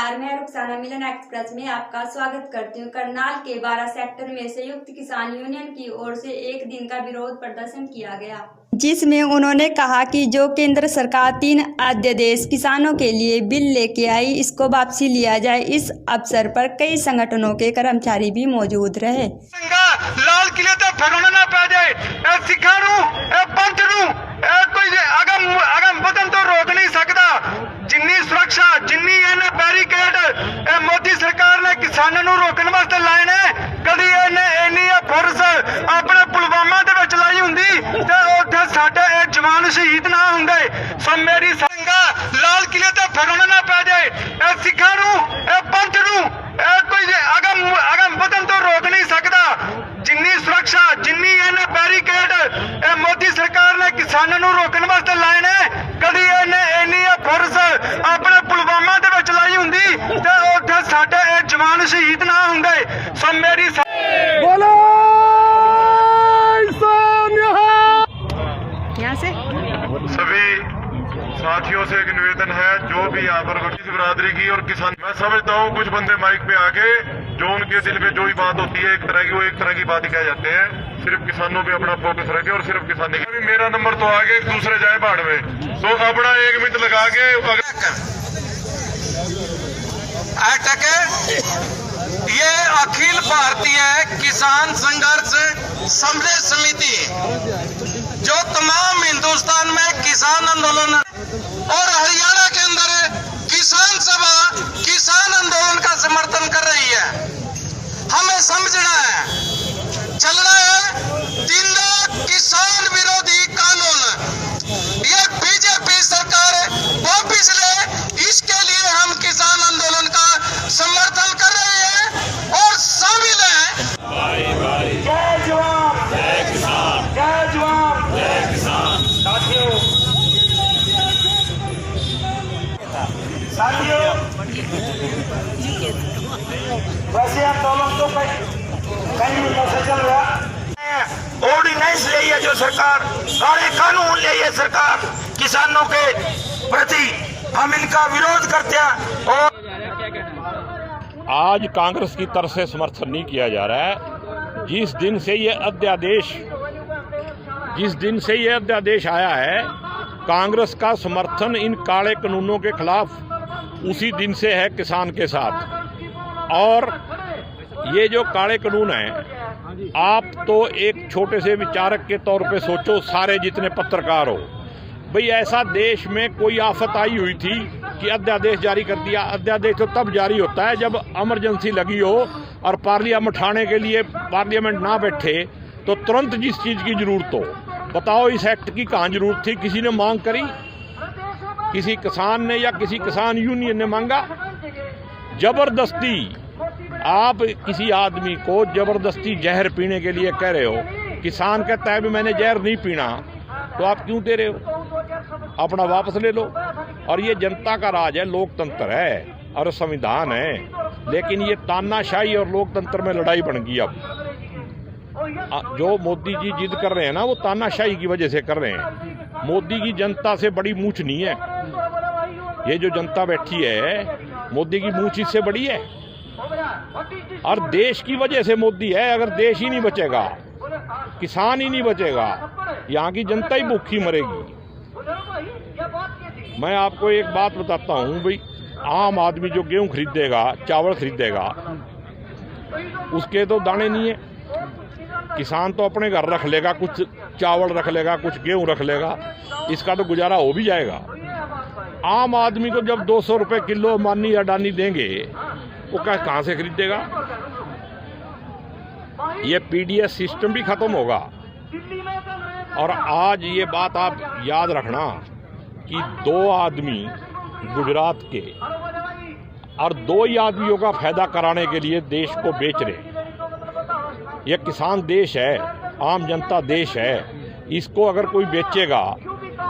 नमस्कार, मैं रुखसाना मिलन एक्सप्रेस में आपका स्वागत करती हूँ। करनाल के 12 सेक्टर में संयुक्त किसान यूनियन की ओर से एक दिन का विरोध प्रदर्शन किया गया, जिसमें उन्होंने कहा कि जो केंद्र सरकार 3 अध्यादेश किसानों के लिए बिल लेके आई, इसको वापसी लिया जाए। इस अवसर पर कई संगठनों के कर्मचारी भी मौजूद रहे। लाल किले ते फिरना ना पै जाए, सिखा पंथ कोई अगम वतन तो रोक नहीं सकता। जिन्नी सुरक्षा जिन्नी इन्हें बैरीकेड मोदी सरकार ने किसानों को रोकने वास्ते लाए ने, कभी इन्नी फोर्स अपने पुलवामा दे विच लाई हुंदी ते उत्थे साडे जवान शहीद ना हुंदे। सो मेरी संगा लाल किले ते फिरना ना पै जाए, सिखा पंथ कोई अगम वतन तो रोक नहीं सकता। जिन्नी सुरक्षा जिन्नी इन्हें बैरीकेड मोदी सरकार ने किसानों को रोकने वास्ते लाए ने, कभी इन्नी फोर्स अपने पुलवामा दे विच लाई हुंदी ते उत्थे साडे जवान शहीद ना हुंदे। सो मेरी बोलो यहाँ से सभी साथियों से एक निवेदन है, जो भी यहाँ पर बिरादरी की और किसान, मैं समझता हूँ कुछ बंदे माइक पे आके जो उनके दिल में जो ही बात होती है वो एक तरह की बात ही कह जाते हैं। सिर्फ किसानों पे अपना फोकस रखे और सिर्फ किसान नहीं। मेरा नंबर तो आगे एक दूसरे जाए भाड़ में, तो अपना 1 मिनट लगा के ये अखिल भारतीय किसान संघर्ष समन्वय समिति जो तमाम हिंदुस्तान में किसान आंदोलन और हरियाणा के अंदर किसान सभा किसान आंदोलन का समर्थन कर रही है। हमें समझना है, चलना है। 3 लाख किसान विरोधी कानून ये बीजेपी सरकार वापिस ले, इसके लिए हम किसान आंदोलन का समर्थन कर रहे हैं और शामिल हैं। जय जवान जय किसान, जय जवान जय किसान। साथियों वैसे आंदोलन तो कई महीनों से चल रहा है। ऑर्डिनेंस ले है जो सरकार, सारे कानून ले है सरकार किसानों के प्रति, हम इनका विरोध करते हैं। और आज कांग्रेस की तरफ से समर्थन नहीं किया जा रहा है। जिस दिन से ये अध्यादेश आया है, कांग्रेस का समर्थन इन काले कानूनों के खिलाफ उसी दिन से है किसान के साथ। और ये जो काले कानून हैं, आप तो एक छोटे से विचारक के तौर पे सोचो, सारे जितने पत्रकार हो, भाई ऐसा देश में कोई आफत आई हुई थी कि अध्यादेश जारी कर दिया। अध्यादेश तो तब जारी होता है जब इमरजेंसी लगी हो और पार्लियामेंट उठाने के लिए पार्लियामेंट ना बैठे, तो तुरंत जिस चीज़ की जरूरत हो। बताओ इस एक्ट की कहाँ जरूरत थी? किसी ने मांग करी? किसी किसान ने या किसी किसान यूनियन ने मांगा? जबरदस्ती आप किसी आदमी को जबरदस्ती जहर पीने के लिए कह रहे हो। किसान कहता है भी मैंने जहर नहीं पीना, तो आप क्यों दे रहे हो? अपना वापस ले लो। और ये जनता का राज है, लोकतंत्र है और संविधान है, लेकिन ये तानाशाही और लोकतंत्र में लड़ाई बन गई। अब जो मोदी जी जिद कर रहे हैं ना, वो तानाशाही की वजह से कर रहे हैं। मोदी की जनता से बड़ी मूंछ नहीं है। ये जो जनता बैठी है, मोदी की मूंछ इससे बड़ी है। और देश की वजह से मोदी है। अगर देश ही नहीं बचेगा, किसान ही नहीं बचेगा, यहाँ की जनता ही भूखी मरेगी। मैं आपको एक बात बताता हूँ भाई, आम आदमी जो गेहूं खरीदेगा, चावल खरीदेगा, उसके तो दाने नहीं है। किसान तो अपने घर रख लेगा, कुछ चावल रख लेगा, कुछ गेहूं रख लेगा, इसका तो गुजारा हो भी जाएगा। आम आदमी को जब 200 रुपये किलो अंबानी अडानी देंगे, वो कहाँ से खरीदेगा? ये पीडीएस सिस्टम भी खत्म होगा। और आज ये बात आप याद रखना कि 2 आदमी गुजरात के और 2 ही आदमियों का फायदा कराने के लिए देश को बेच रहे। ये किसान देश है, आम जनता देश है। इसको अगर कोई बेचेगा,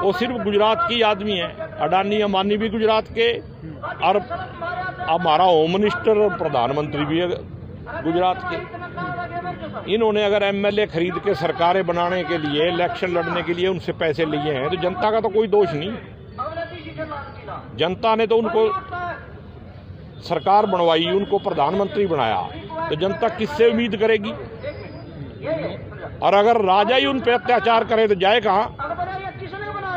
वो सिर्फ गुजरात की आदमी है। अडानी अंबानी भी गुजरात के, और हमारा होम मिनिस्टर और प्रधानमंत्री भी है गुजरात के। इन्होंने अगर एमएलए खरीद के सरकारें बनाने के लिए, इलेक्शन लड़ने के लिए उनसे पैसे लिए हैं, तो जनता का तो कोई दोष नहीं। जनता ने तो उनको सरकार बनवाई, उनको प्रधानमंत्री बनाया, तो जनता किससे उम्मीद करेगी? और अगर राजा ही उन पे अत्याचार करे तो जाए कहाँ?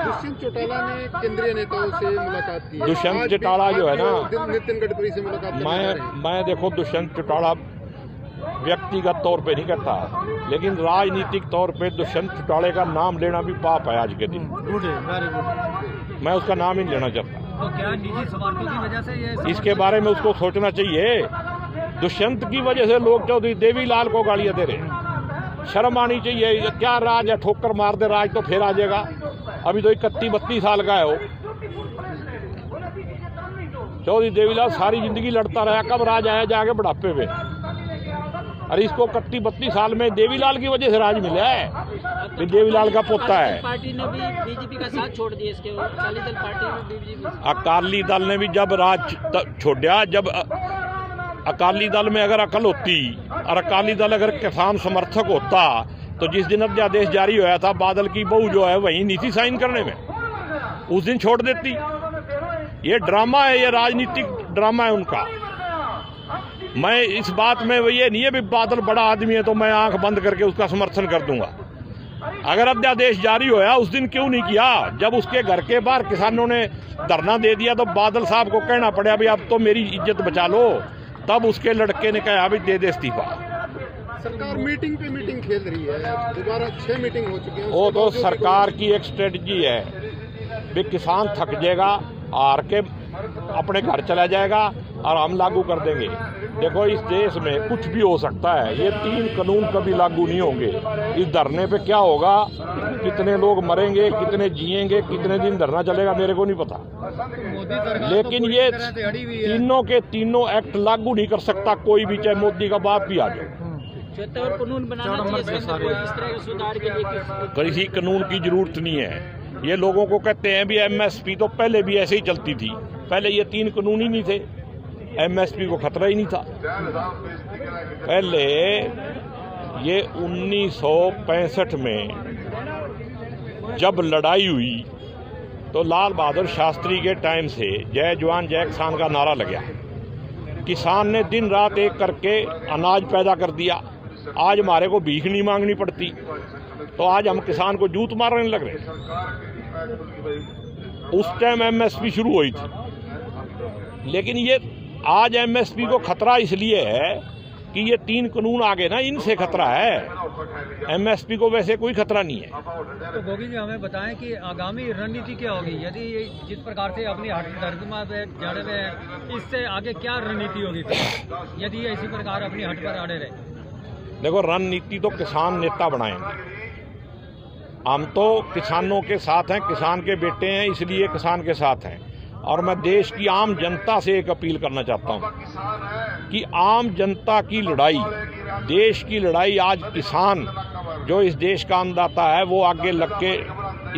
दुष्यंत चौटाला ने केंद्रीय नेताओं से मुलाकात की। दुष्यंत चौटाला जो है ना, नितिन गडकरी से मुलाकात मैं देखो दुष्यंत चौटाला व्यक्तिगत तौर पे नहीं करता, लेकिन राजनीतिक तौर पे दुष्यंत चौटाले का नाम लेना भी पाप है आज के दिन। मैं उसका नाम ही नहीं लेना चाहता। तो क्या निजी स्वार्थों की वजह से ये इसके बारे में उसको सोचना चाहिए। दुष्यंत की वजह से लोग चौधरी देवीलाल को गालियां दे रहे हैं, शर्म आनी चाहिए। क्या राज है, ठोकर मार दे राज तो फिर आ जाएगा। अभी तो 31-32 साल का है वो। चौधरी देवीलाल सारी जिंदगी लड़ता रहा, कब राज आया जाके बुढ़ापे में। अरे इसको 31-32 साल में देवीलाल की वजह से राज मिला है, कि देवीलाल का पोता है। पार्टी ने भी बीजेपी का साथ छोड़ दिया, इसके अकाली दल पार्टी ने बीजेपी। अकाली दल ने भी जब राज छोड़ा, जब अकाली दल में अगर अकल होती और अकाली दल अगर किसान समर्थक होता, तो जिस दिन अध्यादेश जारी हुआ था बादल की बहू जो है वहीं नहीं थी साइन करने में, उस दिन छोड़ देती। ये ड्रामा है, ये राजनीतिक ड्रामा है उनका। मैं इस बात में ये नहीं है भी बादल बड़ा आदमी है तो मैं आंख बंद करके उसका समर्थन कर दूंगा। अगर अध्यादेश जारी होया उस दिन क्यों नहीं किया? जब उसके घर के बाहर किसानों ने धरना दे दिया तो बादल साहब को कहना पड़ा भी अब तो मेरी इज्जत बचा लो, तब उसके लड़के ने कहा भी दे इस्तीफा। सरकार मीटिंग पे मीटिंग खेल रही है, दोबारा 6 मीटिंग हो चुकी है। वो तो सरकार की एक स्ट्रेटजी है भी किसान थक जाएगा, हार के अपने घर चला जाएगा और हम लागू कर देंगे। देखो इस देश में कुछ भी हो सकता है, ये 3 कानून कभी लागू नहीं होंगे। इस धरने पे क्या होगा, कितने लोग मरेंगे, कितने जिएंगे, कितने दिन धरना चलेगा मेरे को नहीं पता, लेकिन ये तीनों के तीनों एक्ट लागू नहीं कर सकता कोई भी, चाहे मोदी का बाप भी आ जाए। कानून बनाना चाहिए इस तरह के सुधार के लिए। किसी कानून की जरूरत नहीं है। ये लोगों को कहते हैं भी एमएसपी तो पहले भी ऐसे ही चलती थी, पहले ये 3 कानून ही नहीं थे, एमएसपी को खतरा ही नहीं था। पहले ये 1965 में जब लड़ाई हुई तो लाल बहादुर शास्त्री के टाइम से जय जवान जय किसान का नारा लगा। किसान ने दिन रात एक करके अनाज पैदा कर दिया। आज हमारे को भीख नहीं मांगनी पड़ती, तो आज हम किसान को जूत मारने लग रहे। उस टाइम एमएसपी शुरू हुई थी, लेकिन ये आज एमएसपी को खतरा इसलिए है कि ये 3 कानून आ गए ना, इनसे खतरा है। एमएसपी को वैसे कोई खतरा नहीं है। तो गोगी जी हमें बताएं कि आगामी रणनीति क्या होगी, यदि जिस प्रकार से अपनी हटदर्दिमा पे जड़े हुए हैं, इससे आगे क्या रणनीति होगी यदि इसी प्रकार अपनी हट पर अड़े रहे? देखो रणनीति तो किसान नेता बनाएंगे। हम तो किसानों के साथ हैं, किसान के बेटे हैं, इसलिए किसान के साथ हैं। और मैं देश की आम जनता से एक अपील करना चाहता हूं कि आम जनता की लड़ाई, देश की लड़ाई आज किसान जो इस देश का अन्नदाता है वो आगे लग के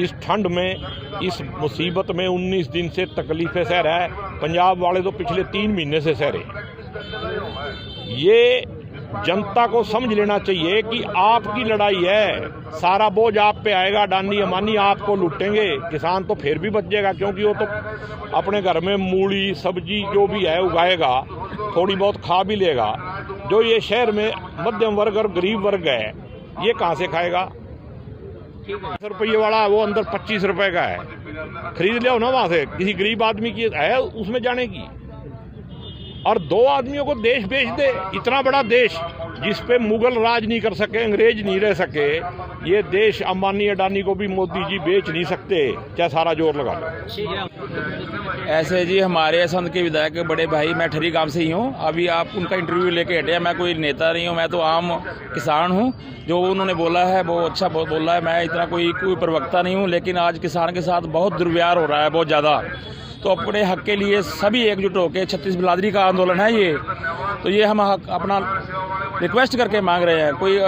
इस ठंड में, इस मुसीबत में 19 दिन से तकलीफें सह रहा है। पंजाब वाले तो पिछले 3 महीने से सह रहे। ये जनता को समझ लेना चाहिए कि आपकी लड़ाई है, सारा बोझ आप पे आएगा, अडानी अंबानी आपको लूटेंगे, किसान तो फिर भी बच जाएगा क्योंकि वो तो अपने घर में मूली सब्जी जो भी है उगाएगा, थोड़ी बहुत खा भी लेगा। जो ये शहर में मध्यम वर्ग और गरीब वर्ग है ये कहाँ से खाएगा? 10 रुपये वाला वो अंदर 25 रुपए का है, खरीद ले ना वहाँ से, किसी गरीब आदमी की है उसमें जाने की। और 2 आदमियों को देश बेच दे, इतना बड़ा देश जिस पे मुगल राज नहीं कर सके, अंग्रेज नहीं रह सके, ये देश अंबानी अडानी को भी मोदी जी बेच नहीं सकते, क्या सारा जोर लगा लो। ऐसे जी हमारे संत के विधायक बड़े भाई, मैं ठरी गांव से ही हूँ। अभी आप उनका इंटरव्यू लेके हटे हैं। मैं कोई नेता नहीं हूँ, मैं तो आम किसान हूँ। जो उन्होंने बोला है वो अच्छा बोला है, मैं इतना कोई प्रवक्ता नहीं हूँ। लेकिन आज किसान के साथ बहुत दुर्व्यवहार हो रहा है, बहुत ज़्यादा। तो अपने हक के लिए सभी एकजुट होकर 36 बिरादरी का आंदोलन है ये, तो ये हम हक अपना रिक्वेस्ट करके मांग रहे हैं। कोई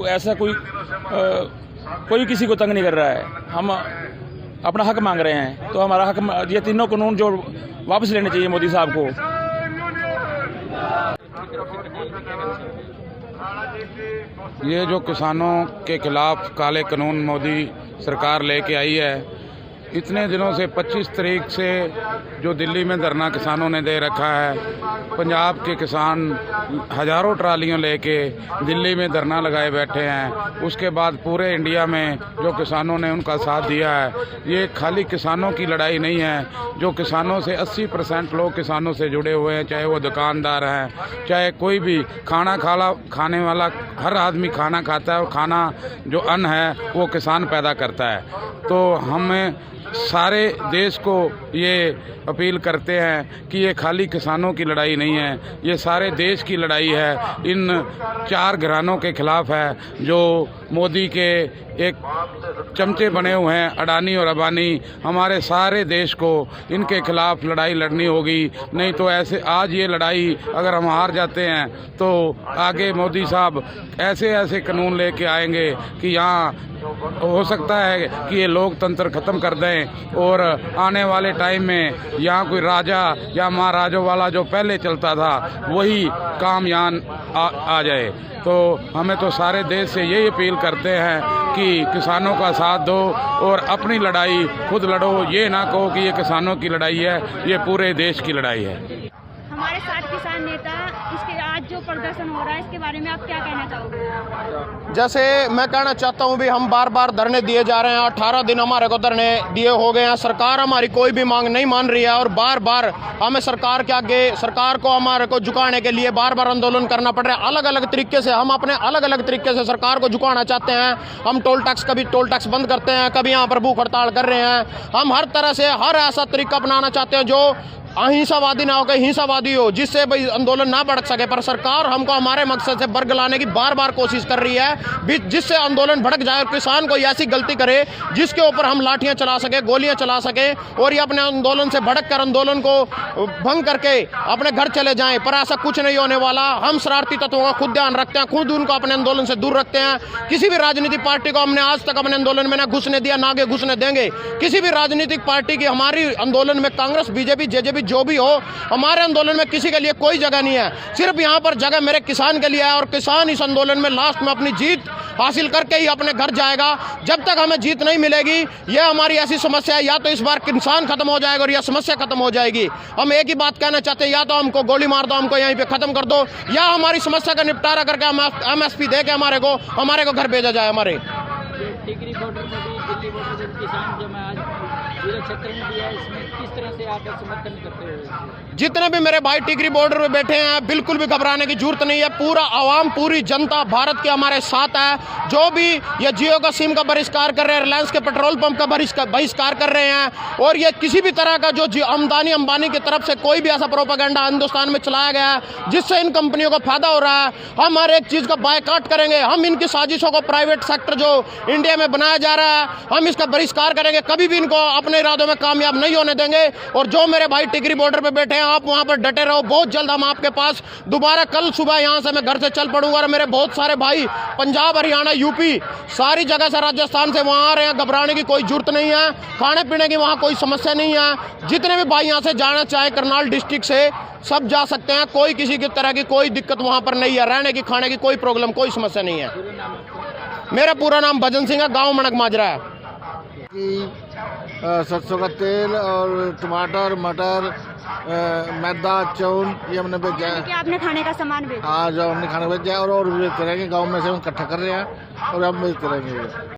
ऐसा कोई किसी को तंग नहीं कर रहा है, हम अपना हक मांग रहे हैं। तो हमारा हक, ये तीनों कानून जो वापस लेने चाहिए मोदी साहब को। ये जो किसानों के खिलाफ काले कानून मोदी सरकार लेके आई है, इतने दिनों से 25 तारीख से जो दिल्ली में धरना किसानों ने दे रखा है, पंजाब के किसान हज़ारों ट्रालियों लेके दिल्ली में धरना लगाए बैठे हैं। उसके बाद पूरे इंडिया में जो किसानों ने उनका साथ दिया है, ये खाली किसानों की लड़ाई नहीं है। जो किसानों से 80% लोग किसानों से जुड़े हुए हैं, चाहे वो दुकानदार हैं, चाहे कोई भी खाने वाला, हर आदमी खाना खाता है और खाना जो अन्न है वो किसान पैदा करता है। तो हमें सारे देश को ये अपील करते हैं कि ये खाली किसानों की लड़ाई नहीं है, ये सारे देश की लड़ाई है। इन 4 घरानों के खिलाफ है जो मोदी के एक चमचे बने हुए हैं, अडानी और अंबानी। हमारे सारे देश को इनके खिलाफ लड़ाई लड़नी होगी, नहीं तो ऐसे आज ये लड़ाई अगर हम हार जाते हैं तो आगे मोदी साहब ऐसे ऐसे कानून लेके आएंगे कि यहाँ हो सकता है कि ये लोकतंत्र ख़त्म कर दें और आने वाले टाइम में यहाँ कोई राजा या महाराजों वाला जो पहले चलता था वही काम यहाँ आ जाए। तो हमें तो सारे देश से यही अपील करते हैं कि किसानों का साथ दो और अपनी लड़ाई खुद लड़ो। ये ना कहो कि ये किसानों की लड़ाई है, ये पूरे देश की लड़ाई है। हमारे साथ किसान नेता, इसके आज जो प्रदर्शन हो रहा है इसके बारे में आप क्या कहना चाहोगे? जैसे मैं कहना चाहता हूं भी हम बार बार धरने दिए जा रहे हैं, 18 दिन हमारे को धरने दिए हो गए हैं। सरकार हमारी कोई भी मांग नहीं मान रही है और बार बार हमें सरकार के आगे, सरकार को हमारे को झुकाने के लिए बार बार आंदोलन करना पड़ रहा है। अलग अलग तरीके से हम अपने अलग अलग तरीके से सरकार को झुकाना चाहते हैं। हम टोल टैक्स, कभी टोल टैक्स बंद करते हैं, कभी यहाँ पर भूख हड़ताल कर रहे हैं। हम हर तरह से हर ऐसा तरीका अपनाना चाहते हैं जो अहिंसावादी ना हो, कि हिंसावादी हो, जिससे भाई आंदोलन ना भड़क सके। पर सरकार हमको हमारे मकसद से बरगलाने की बार बार कोशिश कर रही है, जिससे आंदोलन भड़क जाए और किसान कोई ऐसी गलती करे जिसके ऊपर हम लाठियां चला सके, गोलियां चला सके और ये अपने आंदोलन से भड़क कर आंदोलन को भंग करके अपने घर चले जाएं। पर ऐसा कुछ नहीं होने वाला। हम शरारती तत्वों का खुद ध्यान रखते हैं, खुद उनको अपने आंदोलन से दूर रखते हैं। किसी भी राजनीतिक पार्टी को हमने आज तक अपने आंदोलन में ना घुसने दिया, ना आगे घुसने देंगे। किसी भी राजनीतिक पार्टी की हमारी आंदोलन में, कांग्रेस, बीजेपी, जेजेपी जो भी हो, हमारे आंदोलन में किसी के लिए कोई जगह नहीं है। सिर्फ यहाँ पर जगह मेरे किसान के लिए है और किसान इस आंदोलन में लास्ट में अपनी जीत हासिल करके ही अपने घर जाएगा। जब तक हमें जीत नहीं मिलेगी, यह हमारी ऐसी समस्या है, या तो इस बार किसान खत्म हो जाएगा और यह समस्या खत्म हो जाएगी। हम एक ही बात कहना चाहते हैं, या तो हमको गोली मार दो, हमको यहीं पे खत्म कर दो, या हमारी समस्या का निपटारा करके MSP दे के हमारे को घर भेजा जाए। हमारे टिकरी बॉर्डर में भी, दिल्ली बॉर्डर में किसान जो मैं आज पूरे क्षेत्र में दिया, इसमें किस तरह से आप समर्थन करते हो? जितने भी मेरे भाई टिकरी बॉर्डर में बैठे हैं, बिल्कुल भी घबराने की जरूरत नहीं है। पूरा आवाम, पूरी जनता भारत के हमारे साथ है। जो भी ये जियो का सिम का बहिष्कार कर रहे हैं, रिलायंस के पेट्रोल पंप का बहिष्कार कर रहे हैं, और ये किसी भी तरह का जो अदानी अंबानी की तरफ से कोई भी ऐसा प्रोपेगेंडा हिंदुस्तान में चलाया गया है जिससे इन कंपनियों को फायदा हो रहा है, हम हर एक चीज़ का बायकॉट करेंगे। हम इनकी साजिशों को, प्राइवेट सेक्टर जो इंडिया में बनाया जा रहा है, हम इसका बहिष्कार करेंगे। कभी भी इनको अपने इरादों में कामयाब नहीं होने देंगे। और जो मेरे भाई टिकरी बॉर्डर पे बैठे हैं, आप वहां पर डटे रहो। बहुत जल्द हम आपके पास दोबारा, कल सुबह यहां से मैं घर से चल पड़ूंगा और मेरे बहुत सारे भाई पंजाब, हरियाणा, यूपी, सारी जगह से, राजस्थान से वहां आ रहे हैं। घबराने की कोई जरूरत नहीं है, खाने पीने की वहां कोई समस्या नहीं है। जितने भी भाई यहां से जाना चाहे करनाल डिस्ट्रिक्ट से, सब जा सकते हैं। कोई किसी की तरह की कोई दिक्कत वहां पर नहीं है। रहने की, खाने की कोई प्रॉब्लम, कोई समस्या नहीं है। मेरा पूरा नाम भजन सिंह है, गाँव मणक माजरा है। सरसों का तेल और टमाटर, मटर, मैदा, चौन, ये हमने भेजा है। क्या आपने खाने का सामान भेजा? हाँ, जो हमने खाना भेजा है और भी बेचते रहेंगे। गाँव में से हम इकट्ठा कर रहे हैं और हम बेचते रहेंगे।